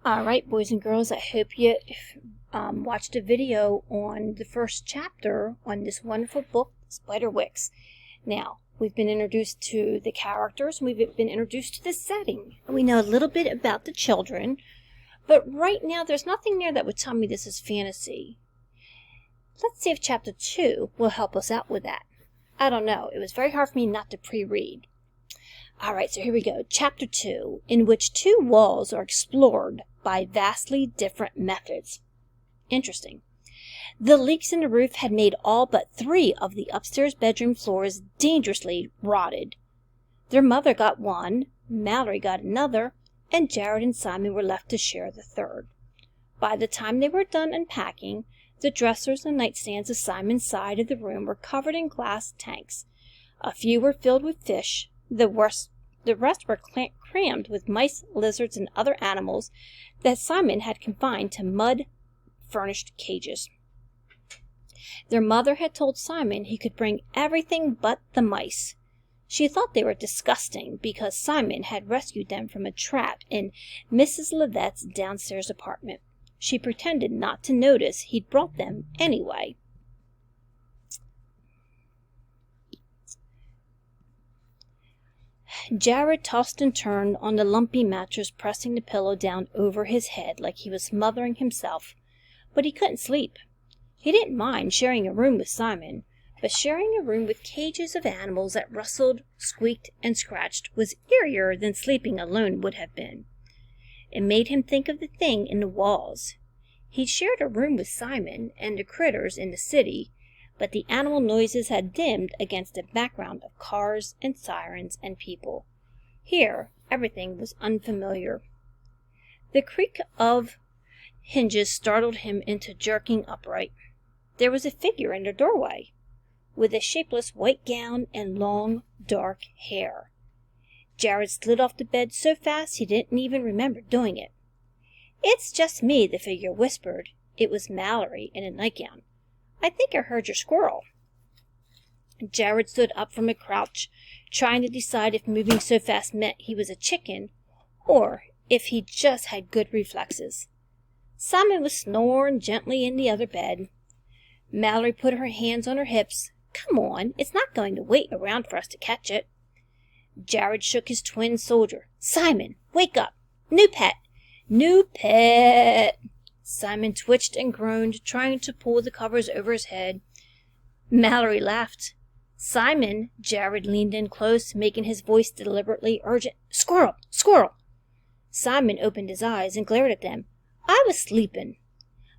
Alright, boys and girls, I hope you watched a video on the first chapter on this wonderful book, Spiderwick. Now, we've been introduced to the characters, and we've been introduced to the setting. We know a little bit about the children, but right now there's nothing there that would tell me this is fantasy. Let's see if chapter 2 will help us out with that. I don't know. It was very hard for me not to pre-read. Alright, so here we go. Chapter 2, in which two walls are explored by vastly different methods. Interesting. The leaks in the roof had made all but 3 of the upstairs bedroom floors dangerously rotted. Their mother got one, Mallory got another, and Jared and Simon were left to share the third. By the time they were done unpacking, the dressers and nightstands of Simon's side of the room were covered in glass tanks. A few were filled with fish. The rest were crammed with mice, lizards, and other animals that Simon had confined to mud-furnished cages. Their mother had told Simon he could bring everything but the mice. She thought they were disgusting because Simon had rescued them from a trap in Mrs. Levette's downstairs apartment. She pretended not to notice he'd brought them anyway. Jared tossed and turned on the lumpy mattress, pressing the pillow down over his head like he was smothering himself, but he couldn't sleep. He didn't mind sharing a room with Simon, but sharing a room with cages of animals that rustled, squeaked, and scratched was eerier than sleeping alone would have been. It made him think of the thing in the walls. He'd shared a room with Simon and the critters in the city, but the animal noises had dimmed against a background of cars and sirens and people. Here, everything was unfamiliar. The creak of hinges startled him into jerking upright. There was a figure in the doorway, with a shapeless white gown and long, dark hair. Jared slid off the bed so fast he didn't even remember doing it. "It's just me," the figure whispered. It was Mallory in a nightgown. "I think I heard your squirrel." Jared stood up from a crouch, trying to decide if moving so fast meant he was a chicken, or if he just had good reflexes. Simon was snoring gently in the other bed. Mallory put her hands on her hips. "Come on, it's not going to wait around for us to catch it." Jared shook his twin soldier. "Simon, wake up! New pet! New pet!" Simon twitched and groaned, trying to pull the covers over his head. Mallory laughed. "Simon," Jared leaned in close, making his voice deliberately urgent. "Squirrel! Squirrel!" Simon opened his eyes and glared at them. "I was sleeping."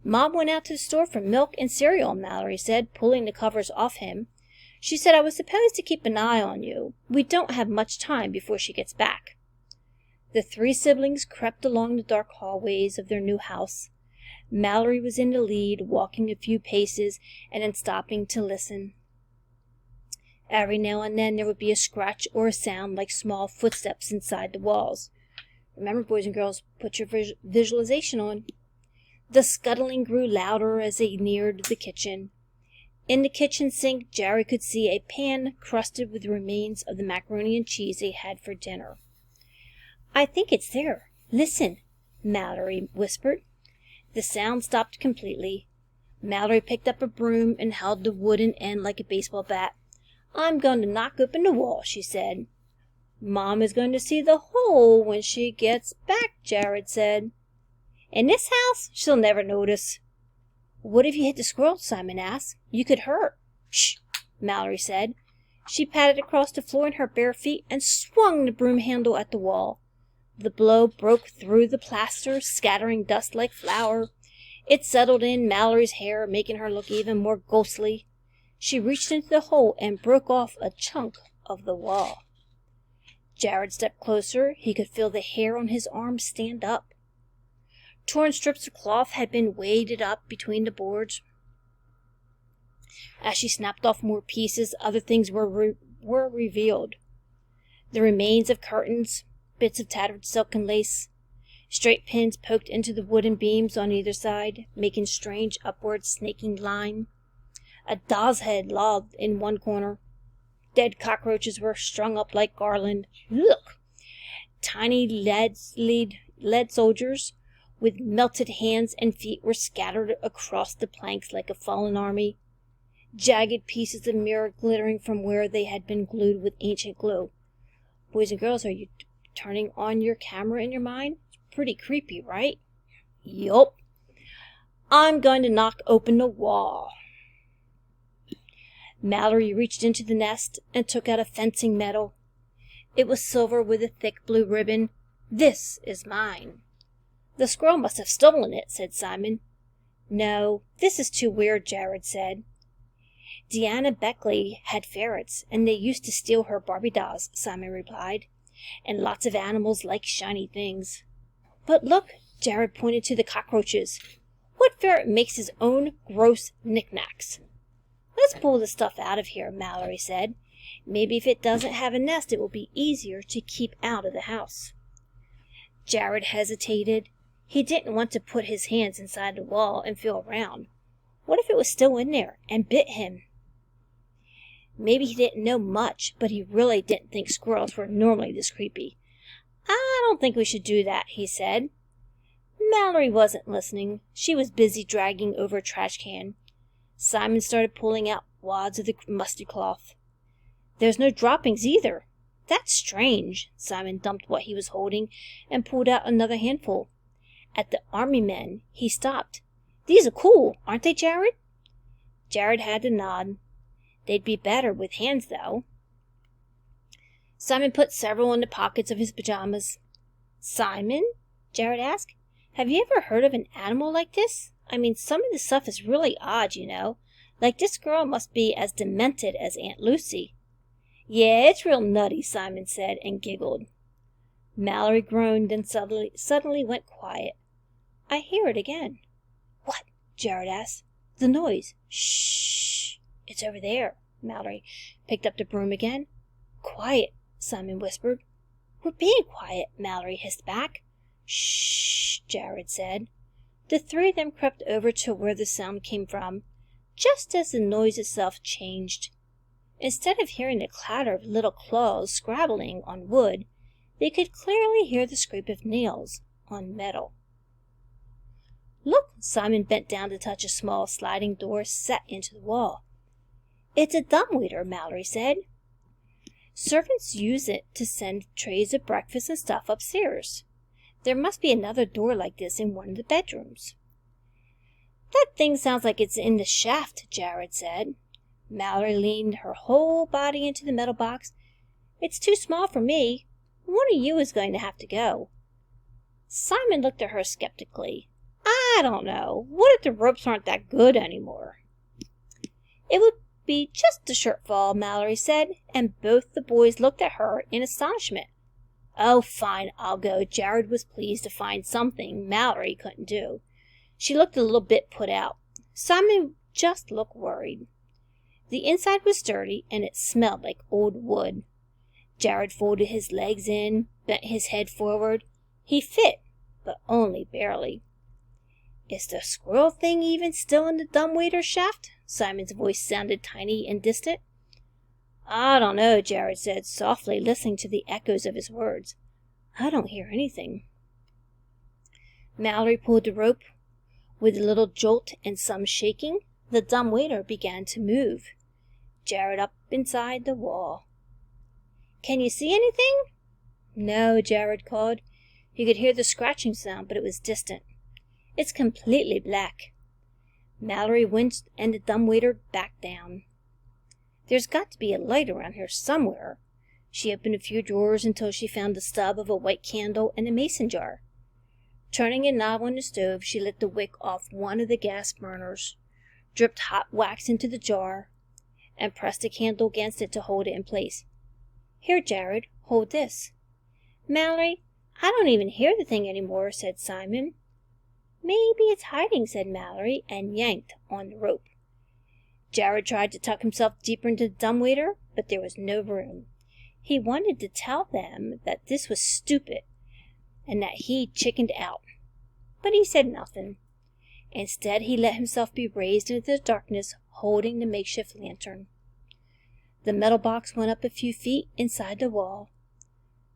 "Mom went out to the store for milk and cereal," Mallory said, pulling the covers off him. "She said I was supposed to keep an eye on you. We don't have much time before she gets back." The 3 siblings crept along the dark hallways of their new house. Mallory was in the lead, walking a few paces and then stopping to listen. Every now and then there would be a scratch or a sound like small footsteps inside the walls. Remember, boys and girls, put your visualization on. The scuttling grew louder as they neared the kitchen. In the kitchen sink, Jared could see a pan crusted with the remains of the macaroni and cheese they had for dinner. "I think it's there. Listen," Mallory whispered. The sound stopped completely. Mallory picked up a broom and held the wooden end like a baseball bat. "I'm going to knock open the wall," she said. "Mom is going to see the hole when she gets back," Jared said. "In this house, she'll never notice." "What if you hit the squirrel?" Simon asked. "You could hurt." "Shh," Mallory said. She padded across the floor in her bare feet and swung the broom handle at the wall. The blow broke through the plaster, scattering dust like flour. It settled in Mallory's hair, making her look even more ghostly. She reached into the hole and broke off a chunk of the wall. Jared stepped closer. He could feel the hair on his arms stand up. Torn strips of cloth had been waded up between the boards. As she snapped off more pieces, other things were revealed. The remains of curtains, bits of tattered silk and lace. Straight pins poked into the wooden beams on either side, making strange upward snaking line. A doll's head lolled in one corner. Dead cockroaches were strung up like garland. Look! Tiny lead soldiers, with melted hands and feet were scattered across the planks like a fallen army, jagged pieces of mirror glittering from where they had been glued with ancient glue. Boys and girls, are you turning on your camera in your mind? It's pretty creepy, right? Yup. I'm going to knock open the wall. Mallory reached into the nest and took out a fencing medal. It was silver with a thick blue ribbon. This is mine. The squirrel must have stolen it, said Simon. No, this is too weird, Jared said. Deanna Beckley had ferrets, and they used to steal her Barbie dolls, Simon replied. And lots of animals like shiny things. But look, Jared pointed to the cockroaches. What ferret makes his own gross knickknacks? Let's pull the stuff out of here, Mallory said. Maybe if it doesn't have a nest, it will be easier to keep out of the house. Jared hesitated. He didn't want to put his hands inside the wall and feel around. What if it was still in there and bit him? Maybe he didn't know much, but he really didn't think squirrels were normally this creepy. I don't think we should do that, he said. Mallory wasn't listening. She was busy dragging over a trash can. Simon started pulling out wads of the musty cloth. There's no droppings either. That's strange. Simon dumped what he was holding and pulled out another handful. At the army men, he stopped. These are cool, aren't they, Jared? Jared had to nod. They'd be better with hands, though. Simon put several in the pockets of his pajamas. Simon? Jared asked. Have you ever heard of an animal like this? I mean, some of the stuff is really odd, you know. Like this girl must be as demented as Aunt Lucy. Yeah, it's real nutty, Simon said, and giggled. Mallory groaned and suddenly went quiet. I hear it again. What? Jared asked. The noise. Shh. It's over there. Mallory picked up the broom again. Quiet, Simon whispered. We're being quiet, Mallory hissed back. Shh, Jared said. The three of them crept over to where the sound came from, just as the noise itself changed. Instead of hearing the clatter of little claws scrabbling on wood, they could clearly hear the scrape of nails on metal. Look, Simon bent down to touch a small sliding door set into the wall. It's a dumbwaiter, Mallory said. Servants use it to send trays of breakfast and stuff upstairs. There must be another door like this in one of the bedrooms. That thing sounds like it's in the shaft, Jared said. Mallory leaned her whole body into the metal box. It's too small for me. One of you is going to have to go. Simon looked at her skeptically. I don't know. What if the ropes aren't that good anymore? It would be just a shortfall, Mallory said, and both the boys looked at her in astonishment. Oh, fine, I'll go. Jared was pleased to find something Mallory couldn't do. She looked a little bit put out. Simon just looked worried. The inside was dirty, and it smelled like old wood. Jared folded his legs in, bent his head forward. He fit, but only barely. Is the squirrel thing even still in the dumbwaiter shaft? Simon's voice sounded tiny and distant. I don't know, Jared said softly, listening to the echoes of his words. I don't hear anything. Mallory pulled the rope. With a little jolt and some shaking, the dumbwaiter began to move. Jared up inside the wall. Can you see anything? No, Jared called. He could hear the scratching sound, but it was distant. It's completely black. Mallory winced and the dumbwaiter backed down. There's got to be a light around here somewhere. She opened a few drawers until she found the stub of a white candle and a mason jar. Turning a knob on the stove, she lit the wick off one of the gas burners, dripped hot wax into the jar, and pressed the candle against it to hold it in place. Here, Jared, hold this. Mallory, I don't even hear the thing anymore, said Simon. Maybe it's hiding, said Mallory, and yanked on the rope. Jared tried to tuck himself deeper into the dumbwaiter, but there was no room. He wanted to tell them that this was stupid and that he chickened out, but he said nothing. Instead, he let himself be raised into the darkness, holding the makeshift lantern. The metal box went up a few feet inside the wall.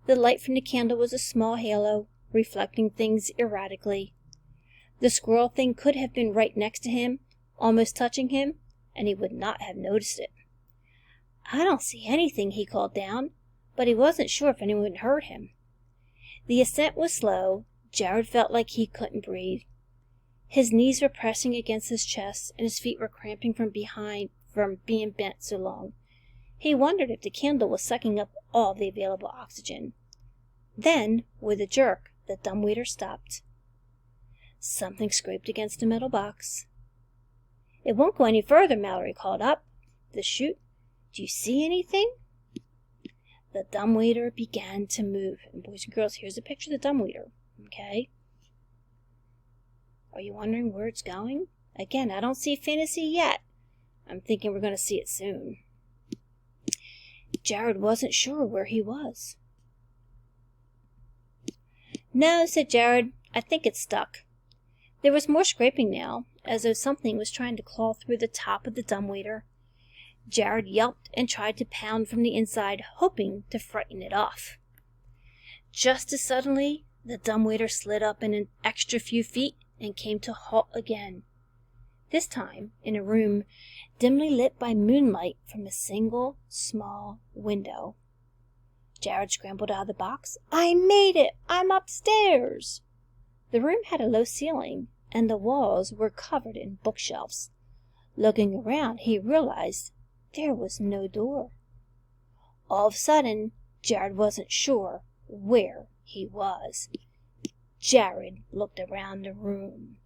The light from the candle was a small halo, reflecting things erratically. The squirrel thing could have been right next to him, almost touching him, and he would not have noticed it. "I don't see anything," he called down, but he wasn't sure if anyone heard him. The ascent was slow. Jared felt like he couldn't breathe. His knees were pressing against his chest, and his feet were cramping from being bent so long. He wondered if the candle was sucking up all the available oxygen. Then, with a jerk, the dumbwaiter stopped. Something scraped against the metal box. "It won't go any further," Mallory called up the chute. "Do you see anything?" The dumbwaiter began to move. And boys and girls, here's a picture of the dumbwaiter. Okay? Are you wondering where it's going? Again, I don't see fantasy yet. I'm thinking we're going to see it soon. Jared wasn't sure where he was. "No," said Jared. "I think it's stuck." There was more scraping now, as though something was trying to claw through the top of the dumbwaiter. Jared yelped and tried to pound from the inside, hoping to frighten it off. Just as suddenly, the dumbwaiter slid up an extra few feet and came to halt again. This time in a room dimly lit by moonlight from a single small window. Jared scrambled out of the box. "I made it! I'm upstairs!" The room had a low ceiling, and the walls were covered in bookshelves. Looking around, he realized there was no door. All of a sudden, Jared wasn't sure where he was. Jared looked around the room.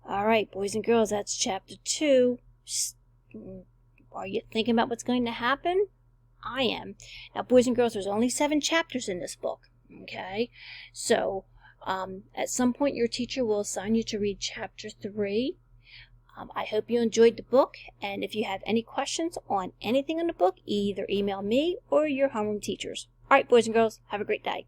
All right, boys and girls, that's chapter 2. Are you thinking about what's going to happen? I am. Now, boys and girls, there's only 7 chapters in this book. Okay? So, at some point, your teacher will assign you to read chapter 3. I hope you enjoyed the book, and if you have any questions on anything in the book, either email me or your homeroom teachers. All right, boys and girls, have a great day.